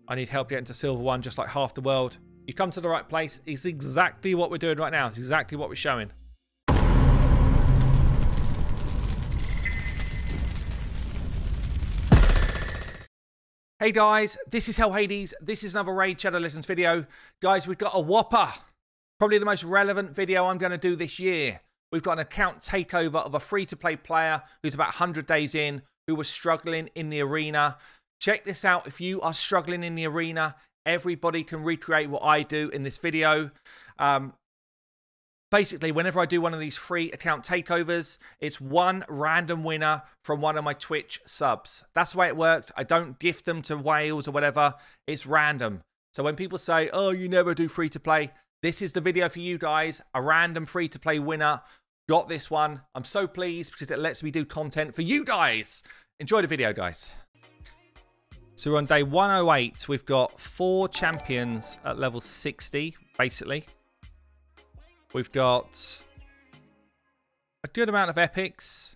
I need help getting to Silver 1, just like half the world. You come to the right place. It's exactly what we're doing right now. It's exactly what we're showing. Hey guys, this is Hell Hades. This is another Raid Shadow Legends video. Guys, we've got a whopper. Probably the most relevant video I'm going to do this year. We've got an account takeover of a free-to-play player who's about 100 days in, who was struggling in the arena. Check this out. If you are struggling in the arena, everybody can recreate what I do in this video. Basically, whenever I do one of these free account takeovers, it's one random winner from one of my Twitch subs. That's the way it works. I don't gift them to whales or whatever. It's random. So when people say, oh, you never do free-to-play, this is the video for you guys. A random free-to-play winner got this one. I'm so pleased because it lets me do content for you guys. Enjoy the video, guys. So we're on day 108. We've got 4 champions at level 60, basically. We've got a good amount of epics.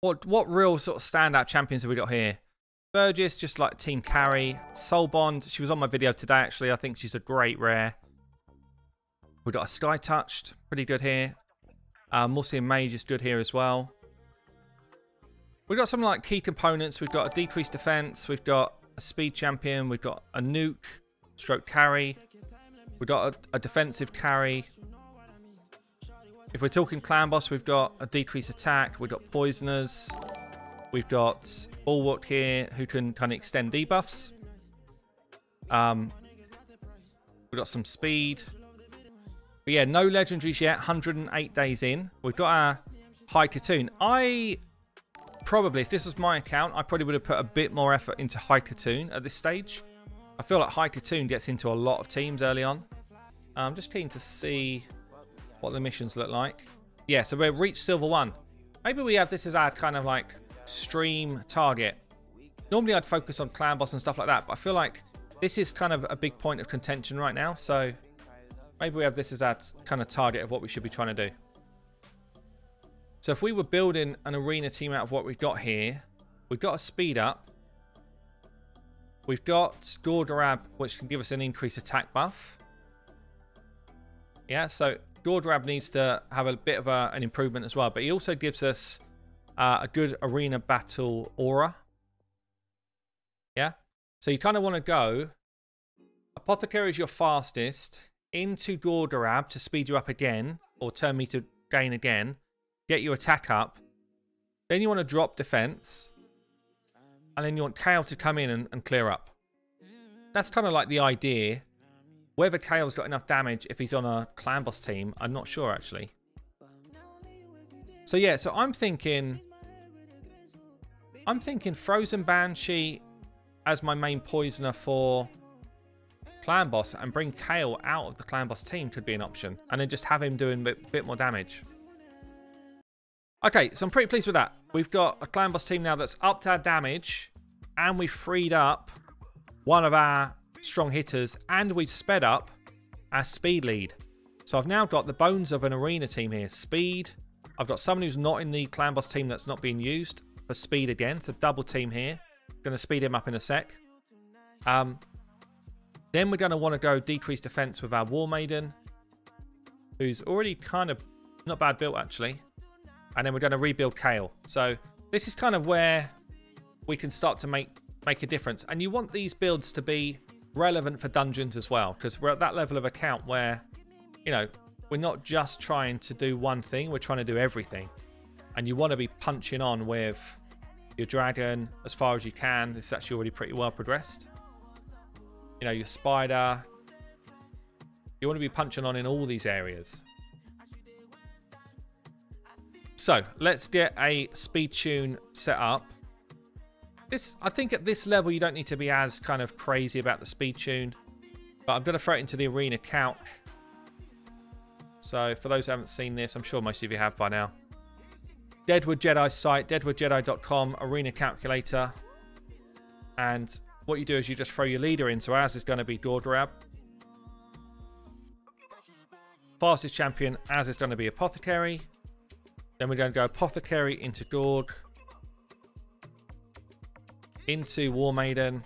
What real sort of standout champions have we got here? Burgess, just like team carry. Soul Bond, she was on my video today, actually. I think she's a great rare. We've got a Sky Touched, pretty good here. Morsi and Mage is good here as well. We've got some like key components. We've got a decreased defense. We've got a speed champion. We've got a nuke, stroke carry. We've got a defensive carry. If we're talking clan boss, we've got a decreased attack. We've got poisoners. We've got Bulwark here who can kind of extend debuffs. We've got some speed. But yeah, no legendaries yet. 108 days in. We've got our High Katoon. Probably, if this was my account, I probably would have put a bit more effort into High Katoon at this stage. I feel like High Katoon gets into a lot of teams early on. I'm just keen to see what the missions look like. Yeah, so we've reached Silver 1. Maybe we have this as our kind of like stream target. Normally I'd focus on clan boss and stuff like that, but I feel like this is kind of a big point of contention right now. So maybe we have this as our kind of target of what we should be trying to do. So if we were building an arena team out of what we've got here, we've got a speed up. We've got Gordarab, which can give us an increased attack buff. Yeah, so Gordarab needs to have a bit of an improvement as well, but he also gives us a good arena battle aura. Yeah, so you kind of want to go Apothecary is your fastest, into Gordarab to speed you up again, or turn me to gain again, get your attack up. Then you want to drop defense, and then you want Kale to come in and clear up. That's kind of like the idea. Whether Kale's got enough damage if he's on a clan boss team, I'm not sure actually. So yeah, so I'm thinking Frozen Banshee as my main poisoner for clan boss and bring Kale out of the clan boss team could be an option. And then just have him doing a bit more damage. Okay, so I'm pretty pleased with that. We've got a clan boss team now that's upped our damage, and we've freed up one of our strong hitters, and we've sped up our speed lead. So I've now got the bones of an arena team here. Speed. I've got someone who's not in the clan boss team that's not being used for speed again. So double team here. Going to speed him up in a sec. Then we're going to want to go decrease defense with our War Maiden, who's already kind of not bad built actually. And then we're going to rebuild Kale. So this is kind of where we can start to make a difference. And you want these builds to be relevant for dungeons as well, because we're at that level of account where, you know, we're not just trying to do one thing, we're trying to do everything. And you want to be punching on with your dragon as far as you can. It's actually already pretty well progressed. You know, your spider. You want to be punching on in all these areas. So let's get a speed tune set up. I think at this level you don't need to be as kind of crazy about the speed tune, but I'm going to throw it into the arena calc. So for those who haven't seen this, I'm sure most of you have by now. Deadwood Jedi's site, deadwoodjedi.com, arena calculator. And what you do is you just throw your leader in. So ours is going to be Gordarab. Fastest champion, ours is going to be Apothecary. Then we're going to go Apothecary into Gorg, into War Maiden,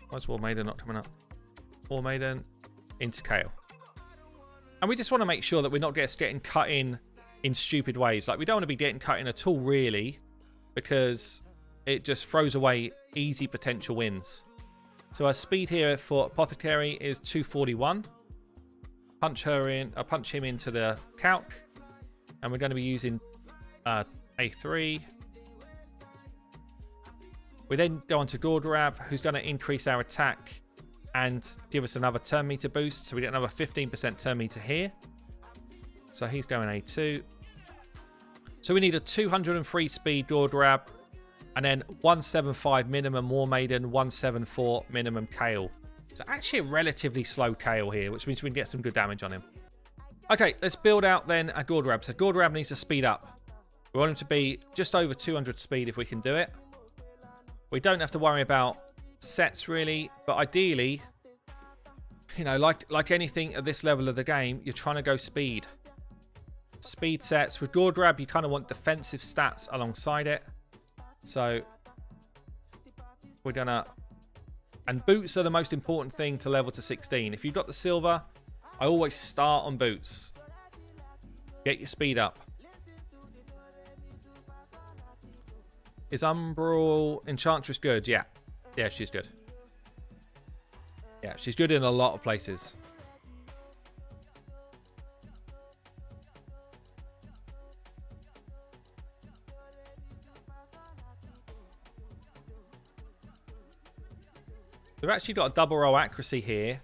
Why's War Maiden not coming up? War Maiden into Kale. And we just want to make sure that we're not getting cut in stupid ways. Like, we don't want to be getting cut in at all, really, because it just throws away easy potential wins. So our speed here for Apothecary is 241. Punch him into the calc. And we're going to be using A3. We then go on to Gordorab, who's going to increase our attack and give us another turn meter boost. So we get another 15% turn meter here. So he's going A2. So we need a 203 speed Gordorab, and then 175 minimum War Maiden, 174 minimum Kale. So actually a relatively slow Kale here, which means we can get some good damage on him. Okay, let's build out then a Gordorab. So Gordorab needs to speed up. We want him to be just over 200 speed if we can do it. We don't have to worry about sets really, but ideally, you know, like anything at this level of the game, you're trying to go speed. Speed sets. With Gordorab, you kind of want defensive stats alongside it. So we're gonna, and boots are the most important thing to level to 16. If you've got the silver, I always start on boots. Get your speed up. Is Umbral Enchantress good? Yeah. Yeah, she's good. Yeah, she's good in a lot of places. We've actually got a double roll accuracy here.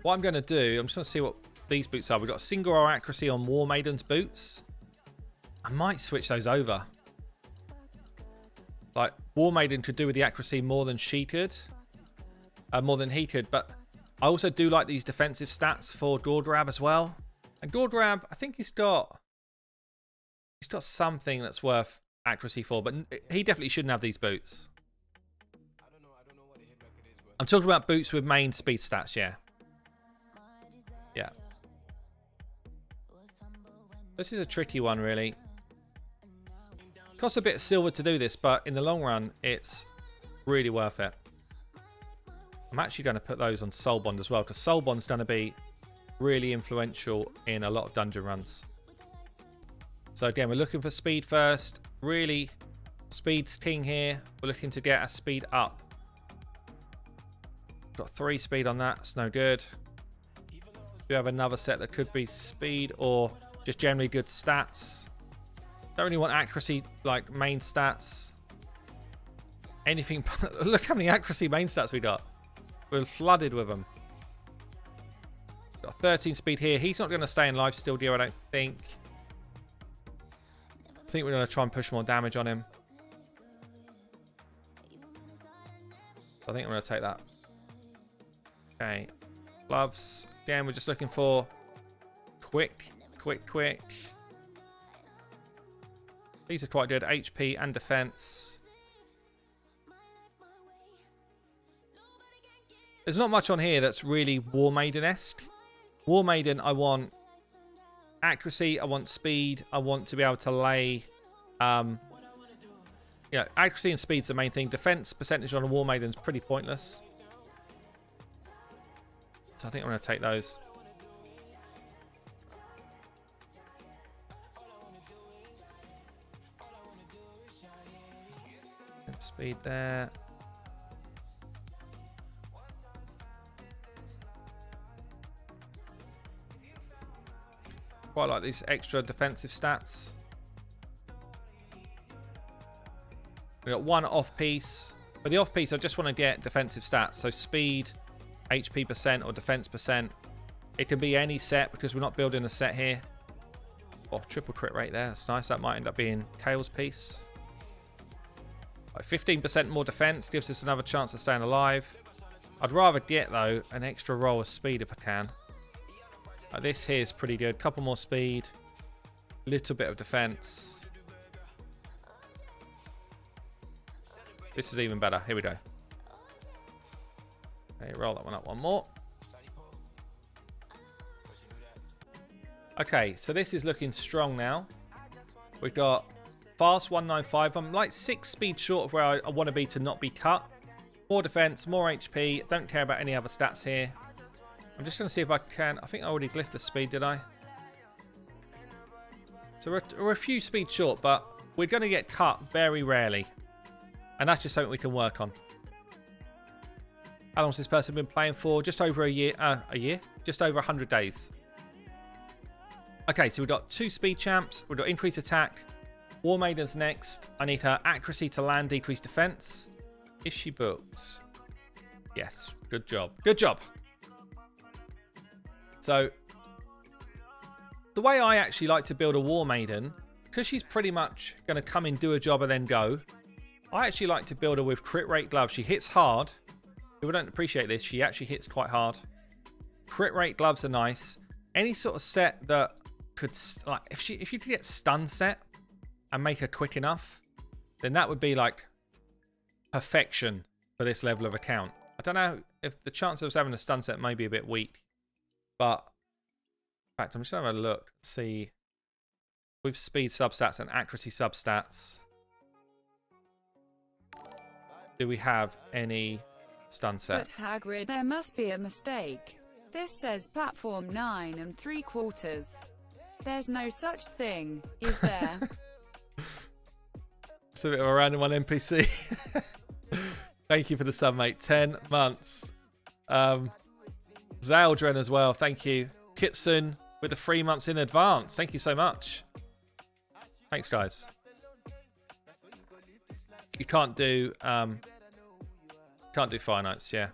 What I'm going to do, I'm just going to see what these boots are. We've got a single roll accuracy on War Maiden's boots. I might switch those over. Like, War Maiden could do with the accuracy more than she could. More than he could. But I also do like these defensive stats for Gordorab as well. And Gordorab, I think he's got something that's worth accuracy for. But he definitely shouldn't have these boots. I'm talking about boots with main speed stats, yeah. Yeah. This is a tricky one, really. Costs a bit of silver to do this, but in the long run, it's really worth it. I'm actually going to put those on Soul Bond as well, because Soul Bond's going to be really influential in a lot of dungeon runs. So again, we're looking for speed first. Really, speed's king here. We're looking to get our speed up. Got 3 speed on that. It's no good. We have another set that could be speed or just generally good stats. Don't really want accuracy like main stats. Anything. Look how many accuracy main stats we got. We're flooded with them. Got 13 speed here. He's not going to stay in life still, dear, I don't think. I think we're going to try and push more damage on him. I think I'm going to take that. Okay. Gloves. Again, we're just looking for quick. These are quite good. HP and defense. There's not much on here that's really War Maiden-esque. War Maiden, I want accuracy. I want speed. I want to be able to lay... yeah, accuracy and speed's the main thing. Defense percentage on a War Maiden is pretty pointless. So I think I'm going to take those. Speed there. Quite like these extra defensive stats. We got 1 off piece. For the off piece, I just want to get defensive stats. So speed, HP percent, or defense percent. It can be any set because we're not building a set here. Oh, triple crit rate there. That's nice. That might end up being Kale's piece. 15% more defense gives us another chance of staying alive. I'd rather get, though, an extra roll of speed if I can. This here is pretty good. Couple more speed. Little bit of defense. This is even better. Here we go. Okay, roll that one up one more. Okay, so this is looking strong now. We've got fast 195. I'm like 6 speed short of where I want to be to not be cut. More defense, more HP. Don't care about any other stats here. I'm just going to see if I can. I think I already glyphed the speed, did I? So we're a few speed short, but we're going to get cut very rarely. And that's just something we can work on. How long has this person been playing for? Just over a year. Just over 100 days. Okay, so we've got 2 speed champs. We've got increased attack. War Maiden's next. I need her accuracy to land, decrease defense. Is she booked? Yes. Good job. Good job. So, the way I actually like to build a War Maiden, because she's pretty much going to come in, do a job, and then go, I actually like to build her with crit rate gloves. She hits hard. People don't appreciate this. She actually hits quite hard. Crit rate gloves are nice. Any sort of set that could, like, if you could get stun set and make her quick enough, then that would be like perfection for this level of account. I don't know if the chance of us having a stun set may be a bit weak, but in fact, I'm just having a look, see with speed substats and accuracy substats, do we have any stun set? But Hagrid, there must be a mistake. This says platform 9 3/4. There's no such thing, is there? It's a bit of a random one, NPC. Thank you for the sub, mate. 10 months. Zaldren as well. Thank you. Kitsun with the 3 months in advance. Thank you so much. Thanks, guys. You can't do fire nights, yeah.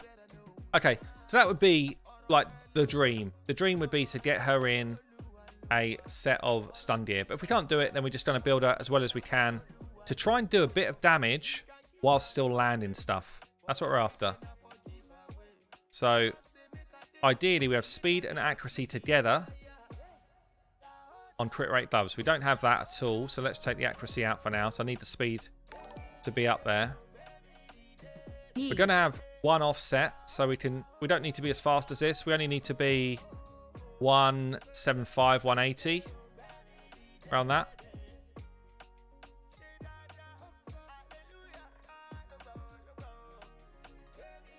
Okay, so that would be like the dream. The dream would be to get her in a set of stun gear. But if we can't do it, then we're just going to build her as well as we can to try and do a bit of damage while still landing stuff. That's what we're after. So ideally we have speed and accuracy together on crit rate gloves. We don't have that at all, so let's take the accuracy out for now. So I need the speed to be up there. We're going to have one offset, so we don't need to be as fast as this. We only need to be 175, 180, around that.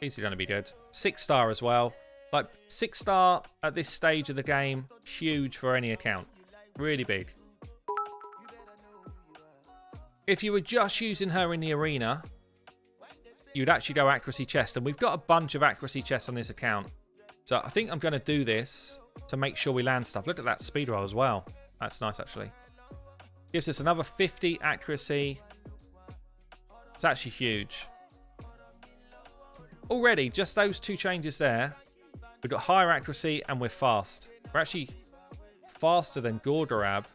Easily going to be good. 6-star as well. Like 6-star at this stage of the game, huge for any account. Really big. If you were just using her in the arena, you'd actually go accuracy chest. And we've got a bunch of accuracy chests on this account. So I think I'm going to do this to make sure we land stuff. Look at that speed roll as well. That's nice, actually. Gives us another 50 accuracy. It's actually huge. Already, just those 2 changes there, we've got higher accuracy and we're fast. We're actually faster than Gordorab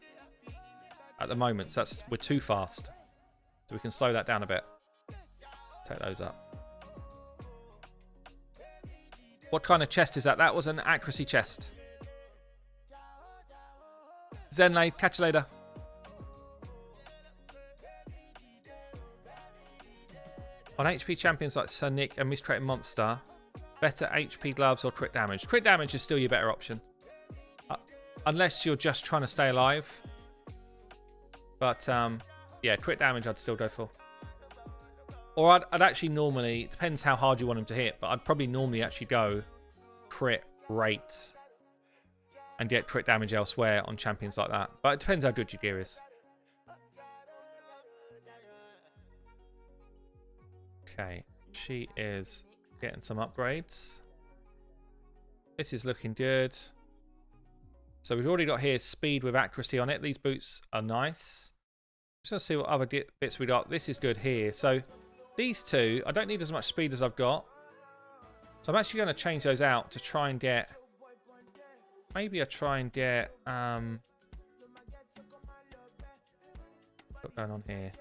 at the moment. So we're too fast. So we can slow that down a bit. Take those up. What kind of chest is that? That was an accuracy chest. Zenlade, catch you later. On HP champions like Sir Nick and Miscreated Monster, better HP gloves or crit damage? Crit damage is still your better option. Unless you're just trying to stay alive. But, yeah, crit damage I'd still go for. Or I'd actually normally, it depends how hard you want them to hit, but I'd probably normally actually go crit rate and get crit damage elsewhere on champions like that. But it depends how good your gear is. Okay, she is getting some upgrades. This is looking good. So we've already got here speed with accuracy on it. These boots are nice. Just going to see what other bits we got. This is good here. So these 2, I don't need as much speed as I've got. So I'm actually going to change those out to try and get... Maybe I try and get... what's going on here?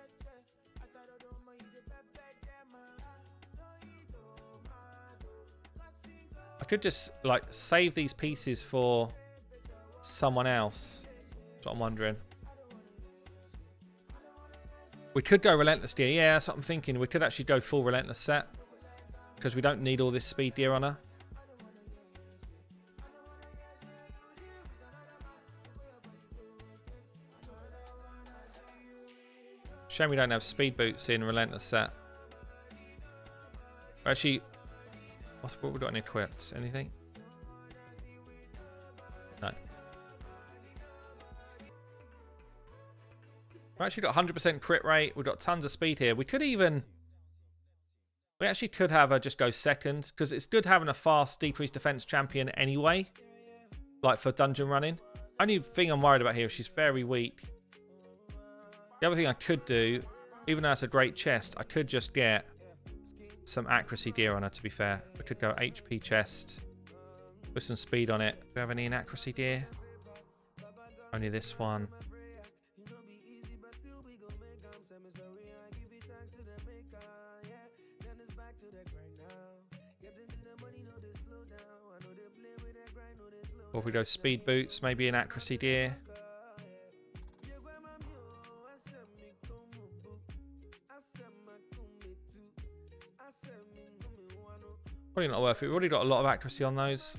I could just like save these pieces for someone else. That's what I'm wondering. We could go Relentless gear. Yeah, that's what I'm thinking. We could actually go full Relentless set. Because we don't need all this speed gear on her. Shame we don't have speed boots in Relentless set. Actually, what have we got unequipped? Anything? No. We've actually got 100% crit rate. We've got tons of speed here. We could even... We actually could have her just go second, because it's good having a fast decreased defense champion anyway, like for dungeon running. Only thing I'm worried about here is she's very weak. The other thing I could do, even though it's a great chest, I could just get some accuracy gear on her, to be fair. We could go HP chest, put some speed on it. Do we have any in accuracy gear? Only this one. Or if we go speed boots, maybe an accuracy gear. Probably not worth it. We've already got a lot of accuracy on those.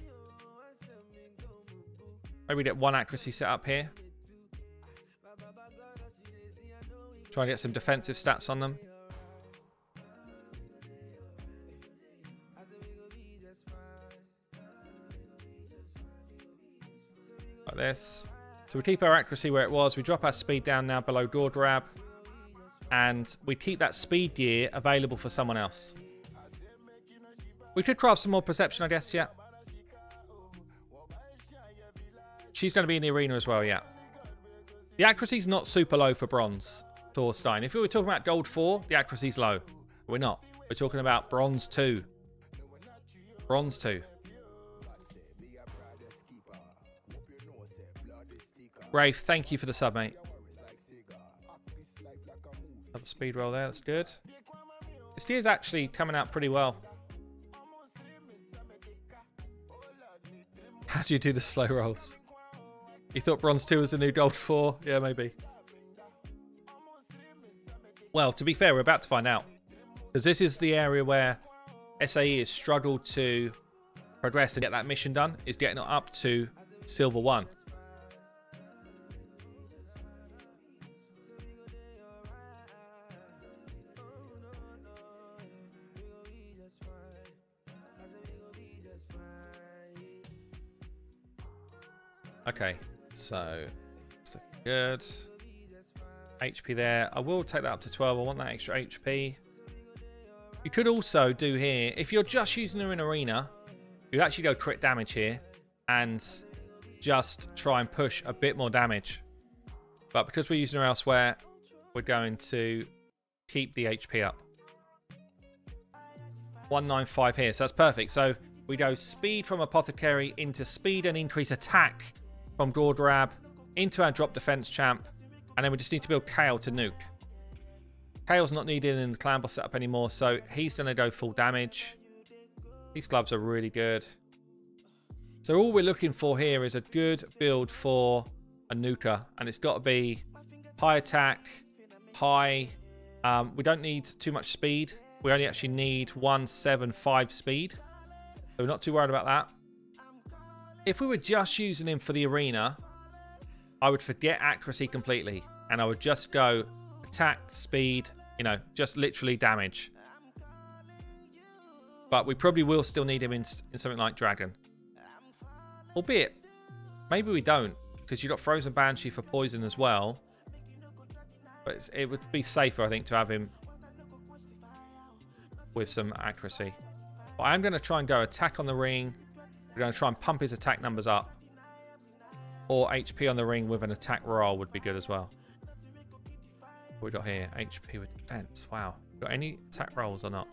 Maybe get one accuracy set up here. Try and get some defensive stats on them. Like this. So we keep our accuracy where it was. We drop our speed down now below door grab. And we keep that speed gear available for someone else. We could craft some more perception, I guess, yeah. She's going to be in the arena as well, yeah. The accuracy's not super low for bronze, Thorstein. If we were talking about gold 4, the accuracy's low. We're not. We're talking about bronze 2. Bronze 2. Rafe, thank you for the sub, mate. Another speed roll there, that's good. This gear's actually coming out pretty well. How do you do the slow rolls? You thought bronze 2 was the new gold 4? Yeah, maybe. Well, to be fair, we're about to find out. Because this is the area where SAE has struggled to progress and get that mission done, is getting it up to silver 1. Okay, so good. HP there. I will take that up to 12. I want that extra HP. You could also do here, if you're just using her in arena, you actually go crit damage here and just try and push a bit more damage. But because we're using her elsewhere, we're going to keep the HP up. 195 here, so that's perfect. So we go speed from Apothecary into speed and increase attack from door grab into our drop defense champ, and then we just need to build Kale to nuke. Kale's not needed in the clan boss setup anymore, so he's going to go full damage. These gloves are really good. So all we're looking for here is a good build for a nuker, and it's got to be high attack, high. We don't need too much speed. We only actually need 175 speed, so we're not too worried about that. If we were just using him for the arena, I would forget accuracy completely, and I would just go attack, speed, you know, just literally damage. But we probably will still need him in something like Dragon. Albeit, maybe we don't, because you've got Frozen Banshee for poison as well. But it would be safer, I think, to have him with some accuracy. But I'm going to try and go attack on the ring. We're going to try and pump his attack numbers up. Or HP on the ring with an attack roll would be good as well. What we got here? HP with defense. Wow. Got any attack rolls or not?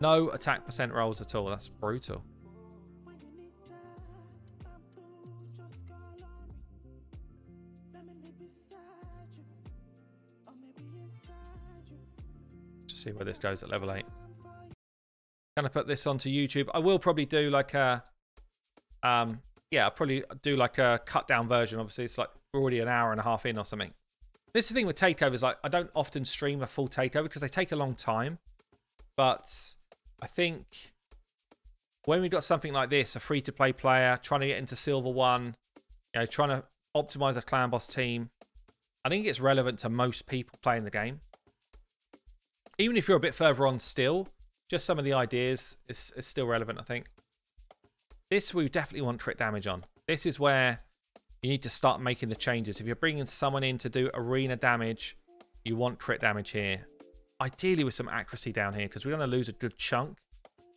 No attack percent rolls at all. That's brutal. Just see where this goes at level 8. Gonna put this onto YouTube. I will probably do like a yeah, I'll probably do like a cut down version. Obviously it's like we're already an hour and a half in or something. This is the thing with takeovers, like I don't often stream a full takeover because they take a long time. But I think when we've got something like this, a free to play player trying to get into silver 1, you know, trying to optimize a clan boss team, I think it's relevant to most people playing the game. Even if you're a bit further on still, just some of the ideas is still relevant, I think. This we definitely want crit damage on. This is where you need to start making the changes. If you're bringing someone in to do arena damage, you want crit damage here. Ideally with some accuracy down here, because we're going to lose a good chunk.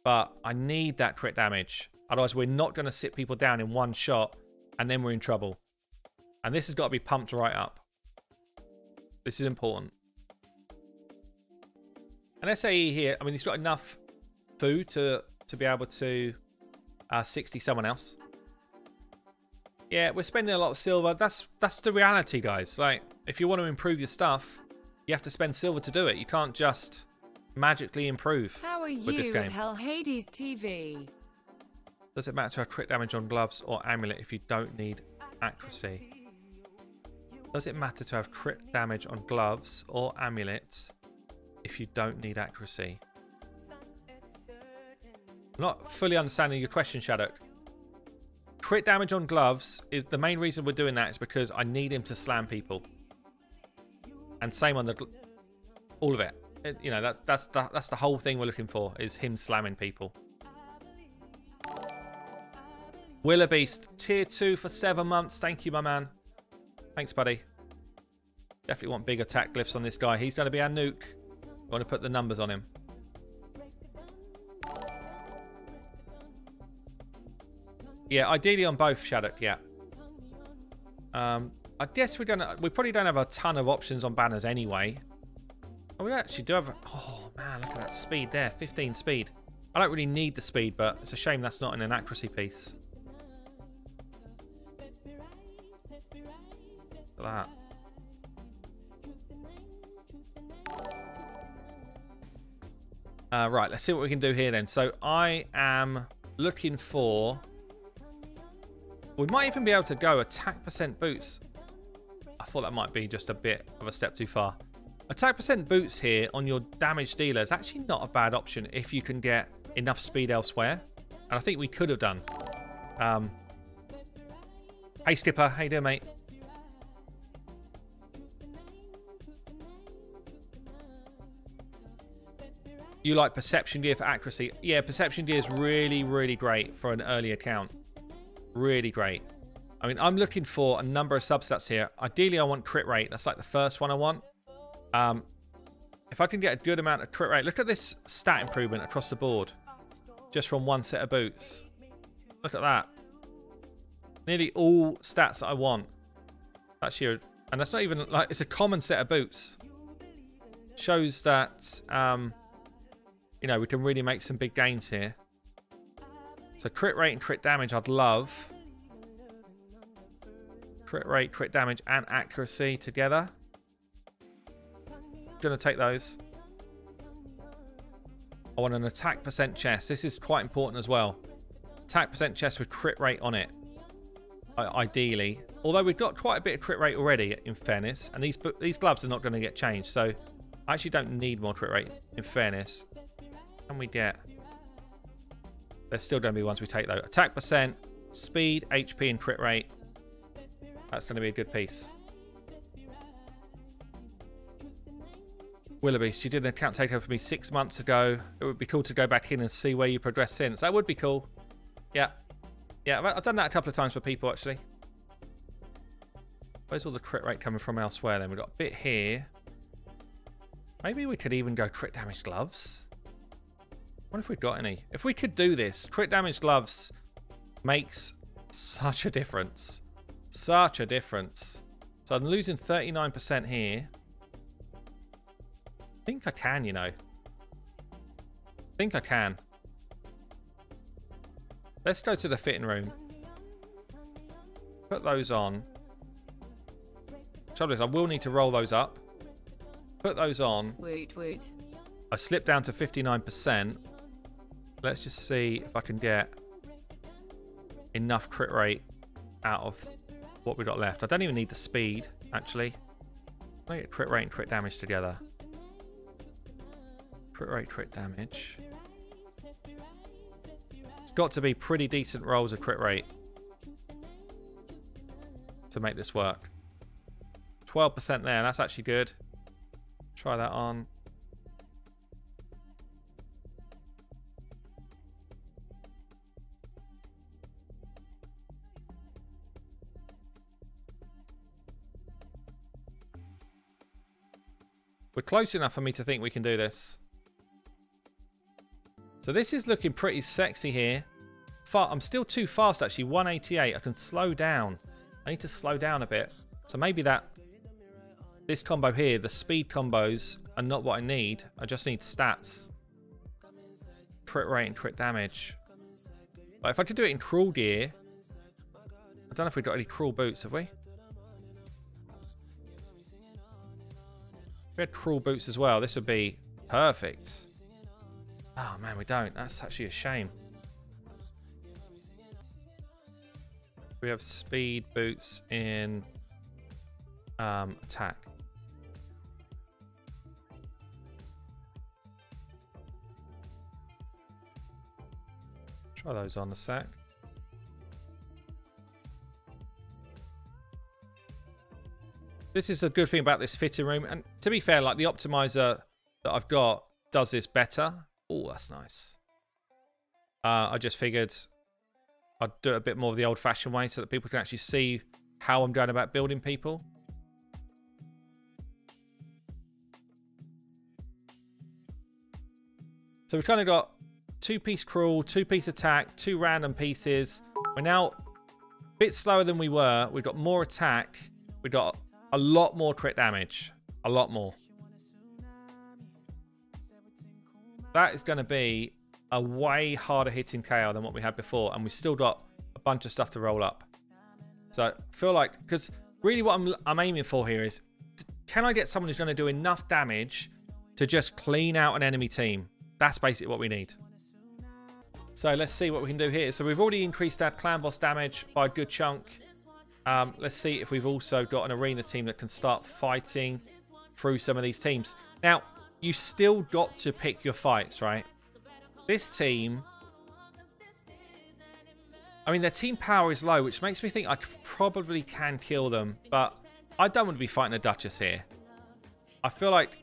But I need that crit damage. Otherwise, we're not going to sit people down in one shot, and then we're in trouble. And this has got to be pumped right up. This is important. And SAE here, I mean, he's got enough food to be able to 60 someone else. Yeah, we're spending a lot of silver. That's the reality, guys. Like, if you want to improve your stuff, you have to spend silver to do it. You can't just magically improve with this game. How are you, Hell Hades TV? Does it matter to have crit damage on gloves or amulet if you don't need accuracy? Does it matter to have crit damage on gloves or amulet if you don't need accuracy? I'm not fully understanding your question, Shadok. Crit damage on gloves is the main reason we're doing that is because I need him to slam people. And same on the all of it. You know, that's the whole thing we're looking for is him slamming people. Willoughbeast, tier 2 for 7 months. Thank you, my man. Thanks, buddy. Definitely want big attack glyphs on this guy. He's going to be our nuke. I want to put the numbers on him. Yeah, ideally on both, Shadok, yeah. I guess we probably don't have a ton of options on banners anyway. Oh, we actually do have... Oh, man, look at that speed there. 15 speed. I don't really need the speed, but it's a shame that's not in an accuracy piece. Look at that. Right, let's see what we can do here then. So I am looking for... We might even be able to go attack percent boots. I thought that might be just a bit of a step too far. Attack percent boots here on your damage dealer is actually not a bad option if you can get enough speed elsewhere. And I think we could have done. Hey Skipper, how you doing, mate? You like perception gear for accuracy? Yeah, perception gear is really, really great for an early account. Really great. I mean, I'm looking for a number of substats here. Ideally, I want crit rate. That's like the first one I want. If I can get a good amount of crit rate, look at this stat improvement across the board, just from one set of boots. Look at that. Nearly all stats that I want. That's here, and that's not even like it's a common set of boots. Shows that you know, we can really make some big gains here. So crit rate and crit damage, I'd love. Crit rate, crit damage, and accuracy together. Gonna take those. I want an attack percent chest. This is quite important as well. Attack percent chest with crit rate on it. Ideally. Although we've got quite a bit of crit rate already, in fairness. And these gloves are not going to get changed. So I actually don't need more crit rate, in fairness. Can we get... There's still going to be ones we take, though. Attack percent, speed, HP, and crit rate. That's going to be a good piece. Willoughbeast, you did an account takeover for me 6 months ago. It would be cool to go back in and see where you progressed since. That would be cool. Yeah. Yeah, I've done that a couple of times for people, actually. Where's all the crit rate coming from elsewhere, then? We've got a bit here. Maybe we could even go crit damage gloves. I wonder if we've got any. If we could do this, crit damage gloves makes such a difference. Such a difference. So I'm losing 39% here. I think I can, you know. I think I can. Let's go to the fitting room. Put those on. Trouble is, I will need to roll those up. Put those on. Woot woot. I slipped down to 59%. Let's just see if I can get enough crit rate out of what we've got left. I don't even need the speed, actually. I get crit rate and crit damage together. Crit rate, crit damage. It's got to be pretty decent rolls of crit rate to make this work. 12% there, that's actually good. Try that on. We're close enough for me to think we can do this. So this is looking pretty sexy here. I'm still too fast, actually. 188. I can slow down. I need to slow down a bit. So maybe this combo here, the speed combos, are not what I need. I just need stats. Crit rate and crit damage. But if I could do it in cruel gear... I don't know if we've got any cruel boots, have we? If we had cruel boots as well, this would be perfect. Oh man, we don't. That's actually a shame. We have speed boots in attack. Try those on a sec. This is a good thing about this fitting room. And to be fair, like the optimizer that I've got does this better. Oh, that's nice. I just figured I'd do it a bit more of the old-fashioned way so that people can actually see how I'm going about building people. So we've kind of got 2-piece cruel, 2-piece attack, 2 random pieces. We're now a bit slower than we were. We've got more attack. We've got a lot more crit damage. A lot more. That is going to be a way harder hitting KO than what we had before. And we've still got a bunch of stuff to roll up. So I feel like, because really what I'm aiming for here is, can I get someone who's going to do enough damage to just clean out an enemy team? That's basically what we need. So let's see what we can do here. So we've already increased our clan boss damage by a good chunk. Let's see if we've also got an arena team that can start fighting through some of these teams. Now, you still got to pick your fights, right? This team... I mean, their team power is low, which makes me think I probably can kill them. But I don't want to be fighting a Duchess here. I feel like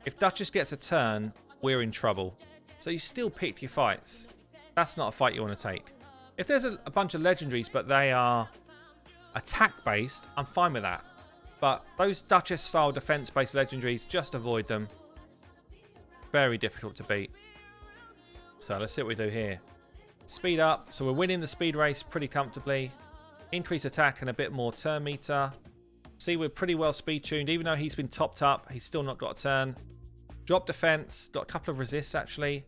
if Duchess gets a turn, we're in trouble. So you still pick your fights. That's not a fight you want to take. If there's a bunch of legendaries, but they are attack-based, I'm fine with that. But those Duchess-style defense-based legendaries, just avoid them. Very difficult to beat. So let's see what we do here. Speed up. So we're winning the speed race pretty comfortably. Increase attack and a bit more turn meter. See, we're pretty well speed-tuned. Even though he's been topped up, he's still not got a turn. Drop defense. Got a couple of resists, actually.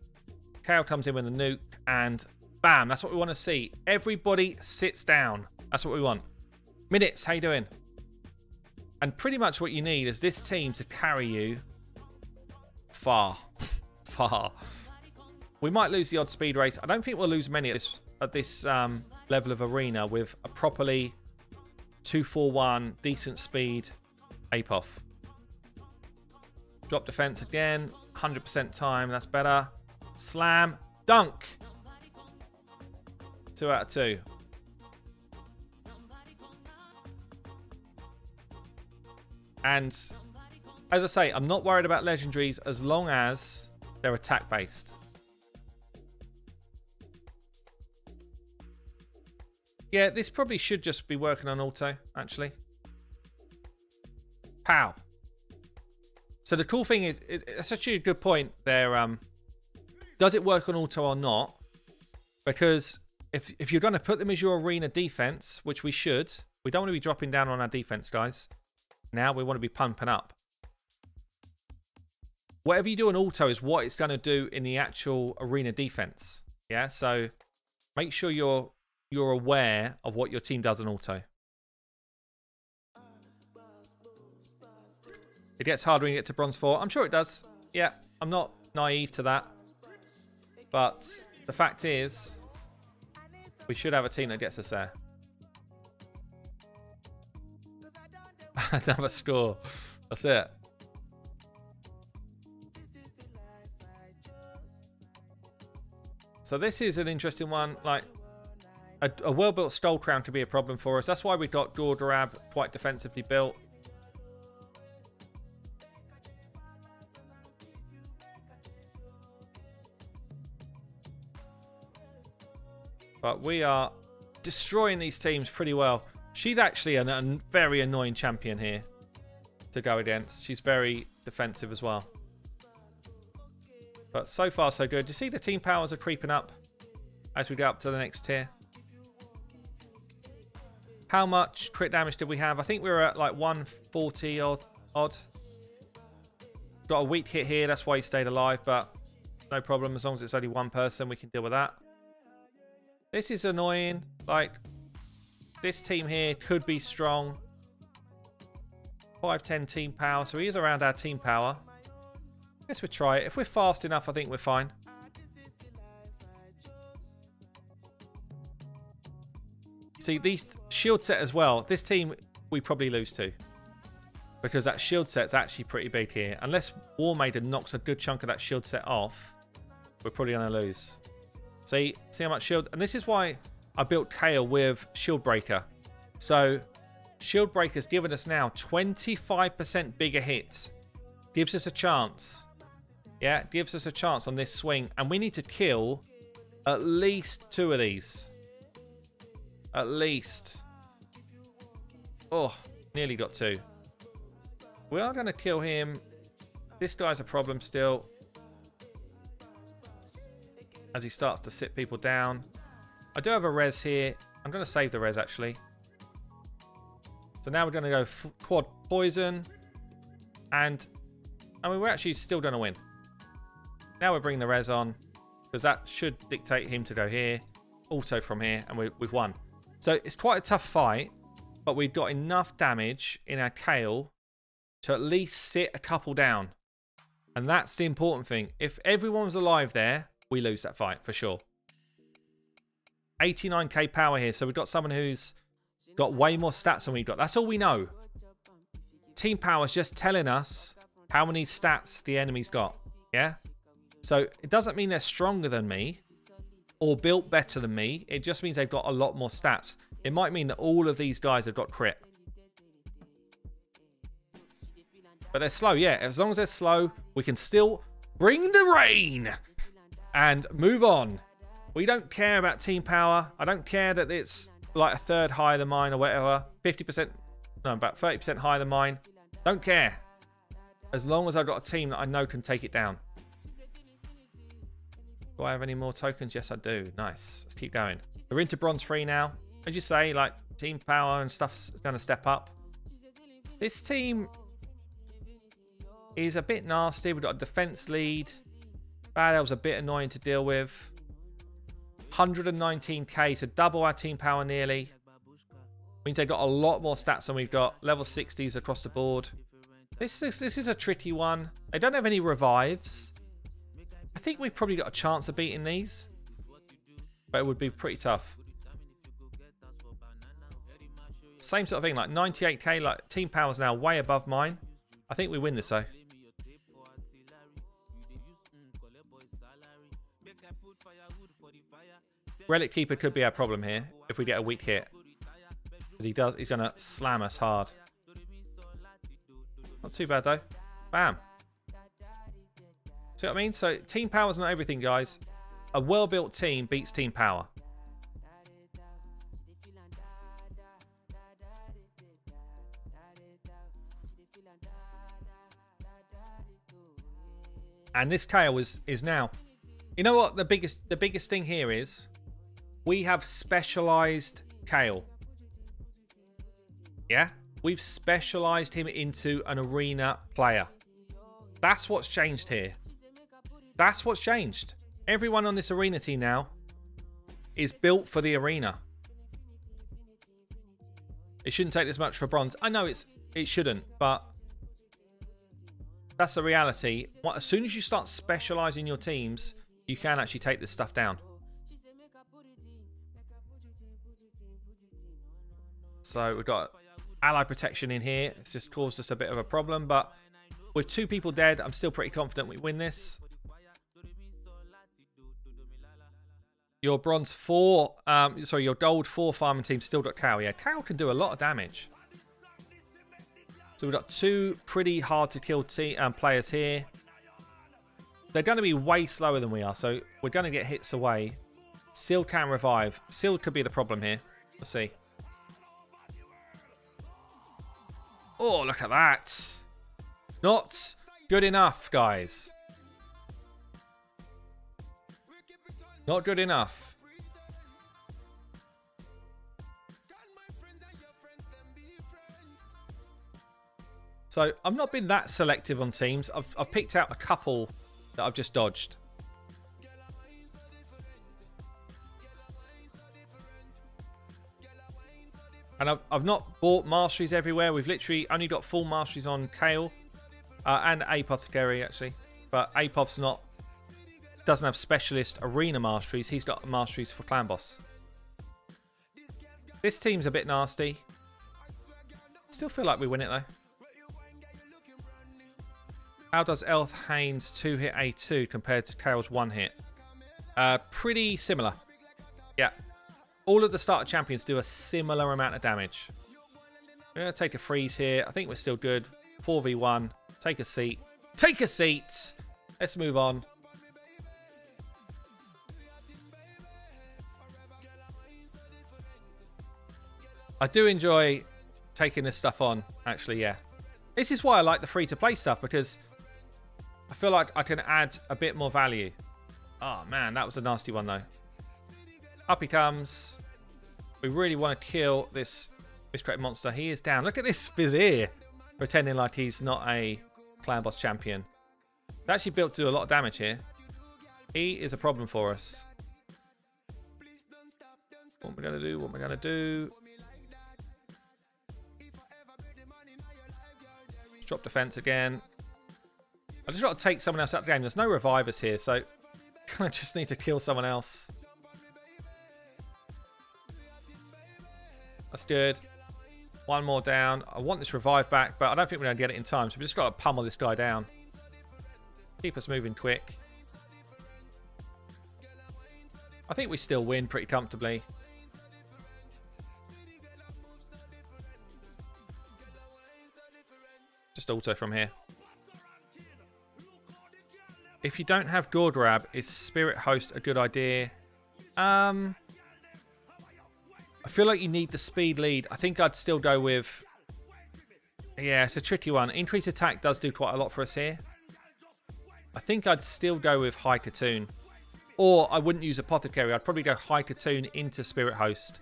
KO comes in with a nuke. And bam, that's what we want to see. Everybody sits down. That's what we want. Minutes, how you doing? And pretty much what you need is this team to carry you far. Far. We might lose the odd speed race. I don't think we'll lose many at this level of arena with a properly 2-4-1, decent speed ape off. Drop defense again. 100% time, that's better. Slam. Dunk. 2 out of 2. And as I say, I'm not worried about legendaries as long as they're attack based. Yeah, this probably should just be working on auto, actually. Pow. So the cool thing is it's actually a good point there. Does it work on auto or not? Because if you're going to put them as your arena defense, which we should, we don't want to be dropping down on our defense, guys. Now we want to be pumping up. Whatever you do on auto is what it's going to do in the actual arena defense. Yeah, so make sure you're aware of what your team does on auto. It gets harder when you get to bronze 4. I'm sure it does. Yeah, I'm not naive to that. But the fact is, we should have a team that gets us there. Another score. That's it. So this is an interesting one. Like a well-built skull crown could be a problem for us. That's why we've got Gordarab quite defensively built. But we are destroying these teams pretty well. She's actually a very annoying champion here to go against. She's very defensive as well. But so far, so good. You see the team powers are creeping up as we go up to the next tier. How much crit damage did we have? I think we were at like 140 or odd. Got a weak hit here. That's why he stayed alive, but no problem. As long as it's only one person, we can deal with that. This is annoying. Like, this team here could be strong. 510 team power. So he is around our team power. Guess we'll try it. If we're fast enough, I think we're fine. See, these shield set as well. This team, we probably lose to. Because that shield set's actually pretty big here. Unless War Maiden knocks a good chunk of that shield set off, we're probably going to lose. See how much shield... And this is why I built Kale with Shield Breaker. So, Shield Breaker's given us now 25% bigger hits. Gives us a chance. Yeah, gives us a chance on this swing. And we need to kill at least 2 of these. At least. Oh, nearly got 2. We are going to kill him. This guy's a problem still. As he starts to sit people down. I do have a res here. I'm going to save the res actually. So now we're going to go quad poison. And I mean, we're actually still going to win. Now we're bringing the res on. Because that should dictate him to go here. Auto from here. And we've won. So it's quite a tough fight. But we've got enough damage in our Kale to at least sit a couple down. And that's the important thing. If everyone's alive there, we lose that fight for sure. 89k power here. So we've got someone who's got way more stats than we've got. That's all we know. Team power is just telling us how many stats the enemy's got. Yeah? So it doesn't mean they're stronger than me or built better than me. It just means they've got a lot more stats. It might mean that all of these guys have got crit. But they're slow, yeah. As long as they're slow, we can still bring the rain and move on. We don't care about team power. I don't care that it's like a third higher than mine or whatever. 50%, no, about 30% higher than mine. Don't care. As long as I've got a team that I know can take it down. Do I have any more tokens? Yes, I do. Nice. Let's keep going. We're into bronze 3 now. As you say, like team power and stuff's going to step up. This team is a bit nasty. We've got a defense lead. Bad Elves a bit annoying to deal with. 119k to double our team power nearly. Means they've got a lot more stats than we've got. Level 60s across the board. This is a tricky one. They don't have any revives. I think we've probably got a chance of beating these. But it would be pretty tough. Same sort of thing, like 98k, like team power's now way above mine. I think we win this though. Relic Keeper could be our problem here if we get a weak hit. Because he's going to slam us hard. Not too bad though. Bam. See what I mean? So team power's not everything, guys. A well-built team beats team power. And this Kale is now... You know what the biggest thing here is? We have specialized Kale. Yeah? We've specialized him into an arena player. That's what's changed here. That's what's changed. Everyone on this arena team now is built for the arena. It shouldn't take this much for bronze. I know it shouldn't, but that's the reality. As soon as you start specializing your teams, you can actually take this stuff down. So we've got ally protection in here. It's just caused us a bit of a problem, but with 2 people dead, I'm still pretty confident we win this. Your bronze 4, sorry, your gold 4 farming team still got Kale. Yeah, Kale can do a lot of damage. So we've got 2 pretty hard to kill players here. They're going to be way slower than we are, so we're going to get hits away. Seal can revive. Seal could be the problem here. We'll see. Oh, look at that. Not good enough, guys. Not good enough. So I've not been that selective on teams. I've picked out a couple that I've just dodged. And I've not bought masteries everywhere. We've literally only got full masteries on Kale and Apothecary actually. But Apoth's doesn't have specialist arena masteries. He's got masteries for clan boss. This team's a bit nasty. Still feel like we win it though. How does Elf Haynes 2-hit A2 compared to Kale's 1-hit? Pretty similar. Yeah. All of the starter champions do a similar amount of damage. I'm going to take a freeze here. I think we're still good. 4v1. Take a seat. Take a seat! Let's move on. I do enjoy taking this stuff on, actually, yeah. This is why I like the free-to-play stuff, because I feel like I can add a bit more value. Oh, man, that was a nasty one, though. Up he comes. We really want to kill this miscreated monster. He is down. Look at this Vizier pretending like he's not a clan boss champion. They're actually built to do a lot of damage here. He is a problem for us. What am I going to do? What am I going to do? Drop defense again. I just got to take someone else out of the game. There's no revivers here, so I kind of just need to kill someone else. That's good. One more down. I want this revive back, but I don't think we're going to get it in time, so we've just got to pummel this guy down. Keep us moving quick. I think we still win pretty comfortably. Just auto from here. If you don't have Gordorab, is Spirit Host a good idea? I feel like you need the speed lead. I think I'd still go with... Yeah, it's a tricky one. Increased attack does do quite a lot for us here. I think I'd still go with High Katoon. Or I wouldn't use Apothecary. I'd probably go High Katoon into Spirit Host.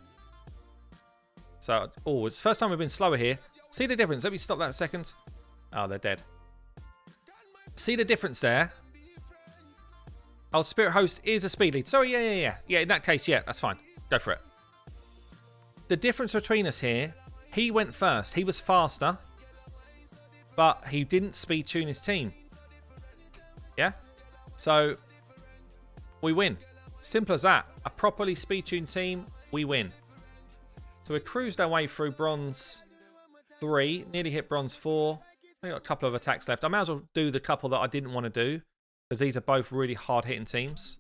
So, oh, it's the first time we've been slower here. See the difference? Let me stop that a second. Oh, they're dead. See the difference there? Oh, Spirit Host is a speed lead. Sorry, yeah. Yeah, in that case, yeah, that's fine. Go for it. The difference between us here, he went first. He was faster, but he didn't speed tune his team. Yeah? So, we win. Simple as that. A properly speed tuned team, we win. So we cruised our way through Bronze 3, nearly hit Bronze 4. We've got a couple of attacks left. I may as well do the couple that I didn't want to do, because these are both really hard-hitting teams.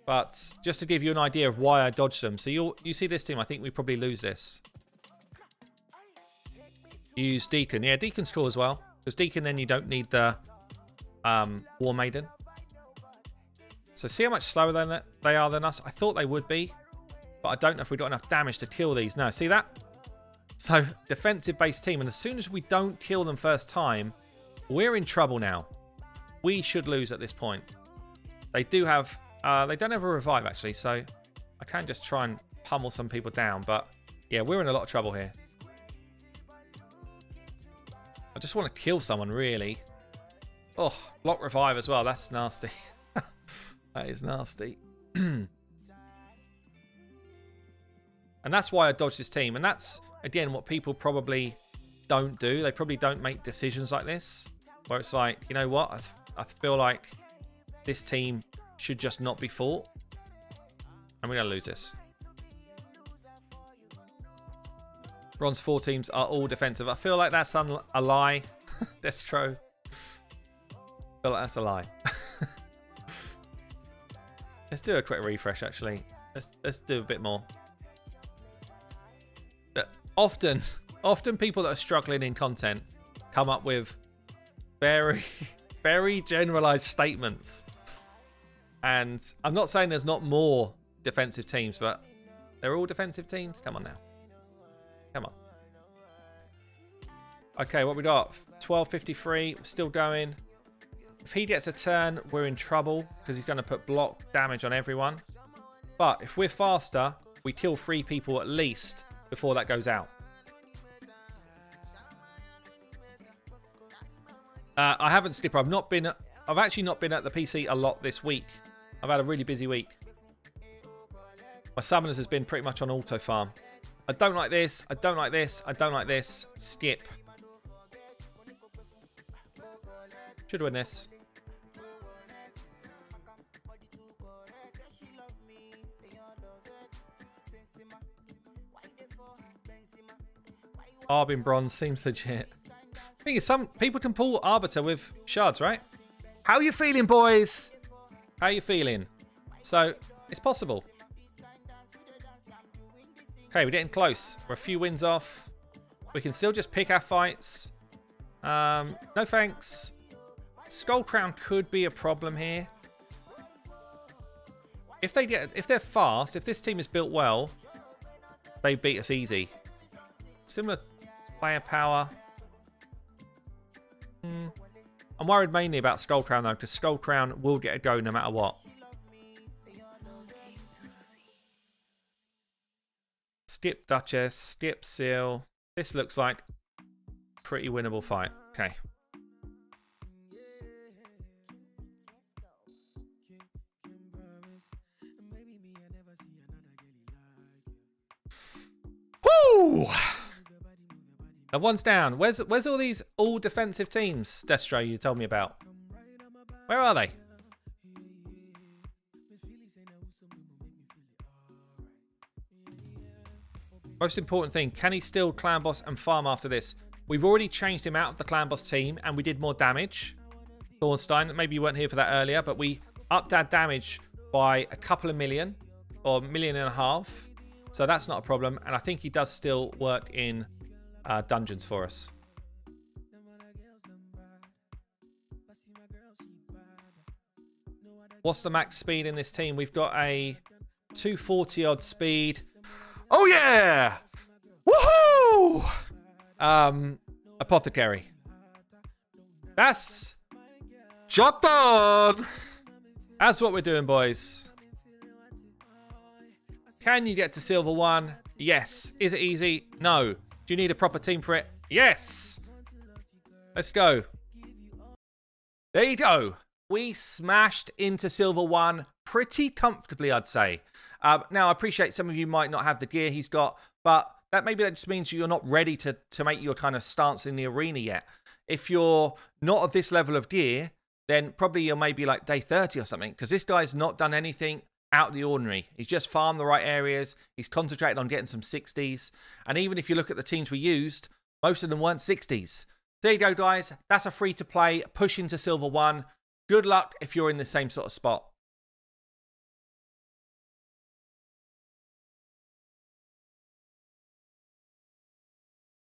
But just to give you an idea of why I dodged them. So you see this team, I think we probably lose this. Use Deacon. Yeah, Deacon's cool as well. Because Deacon, then you don't need the War Maiden. So see how much slower they are than us? I thought they would be. But I don't know if we've got enough damage to kill these. No, see that? So, defensive-based team. And as soon as we don't kill them first time, we're in trouble now. We should lose at this point. They do have... they don't have a revive, actually. So, I can just try and pummel some people down. But, yeah, we're in a lot of trouble here. I just want to kill someone, really. Oh, block revive as well. That's nasty. That is nasty. And that's why I dodged this team. And that's, again, what people probably don't do. They probably don't make decisions like this. Where it's like, you know what? I feel like this team should just not be fought. And we're going to lose this. Bronze 4 teams are all defensive. I feel like that's a lie. Destro. I feel like that's a lie. Let's do a quick refresh, actually. Let's do a bit more. Often people that are struggling in content come up with very, very generalized statements. And I'm not saying there's not more defensive teams, but they're all defensive teams. Come on now. Come on. Okay, what we got? 1253, still going. If he gets a turn, we're in trouble because he's going to put block damage on everyone. But if we're faster, we kill 3 people at least before that goes out. I haven't Skipper. I've actually not been at the PC a lot this week. I've had a really busy week. My summoners has been pretty much on auto farm. I don't like this. I don't like this. I don't like this. Skip. Should win this. Arbin Bronze seems legit. I think some people can pull Arbiter with shards, right? How you feeling, boys? How you feeling? So, it's possible. Okay, we're getting close. We're a few wins off. We can still just pick our fights. No thanks. Skull Crown could be a problem here. If they're fast, if this team is built well, they beat us easy. Similar player power. I'm worried mainly about Skull Crown though, because Skull Crown will get a go no matter what. Skip Duchess, skip Seal. This looks like a pretty winnable fight. Okay. Woo! Now one's down. Where's all these all defensive teams, Destro, you told me about? Where are they? Most important thing, can he still clan boss and farm after this? We've already changed him out of the clan boss team and we did more damage. Thornstein, maybe you weren't here for that earlier, but we upped our damage by a couple of million or $1.5 million. So that's not a problem. And I think he does still work in dungeons for us. What's the max speed in this team? We've got a 240 odd speed. Oh yeah! Woohoo! Apothecary. That's job done. That's what we're doing, boys. Can you get to Silver 1? Yes. Is it easy? No. Do you need a proper team for it? Yes. Let's go. There you go. We smashed into Silver 1 pretty comfortably, I'd say. Now, I appreciate some of you might not have the gear he's got, but that just means you're not ready to make your kind of stance in the arena yet. If you're not at this level of gear, then probably you're maybe like day 30 or something, because this guy's not done anything out of the ordinary. He's just farmed the right areas. He's concentrated on getting some 60s. And even if you look at the teams we used, most of them weren't 60s. There you go, guys. That's a free-to-play push into Silver 1. Good luck if you're in the same sort of spot.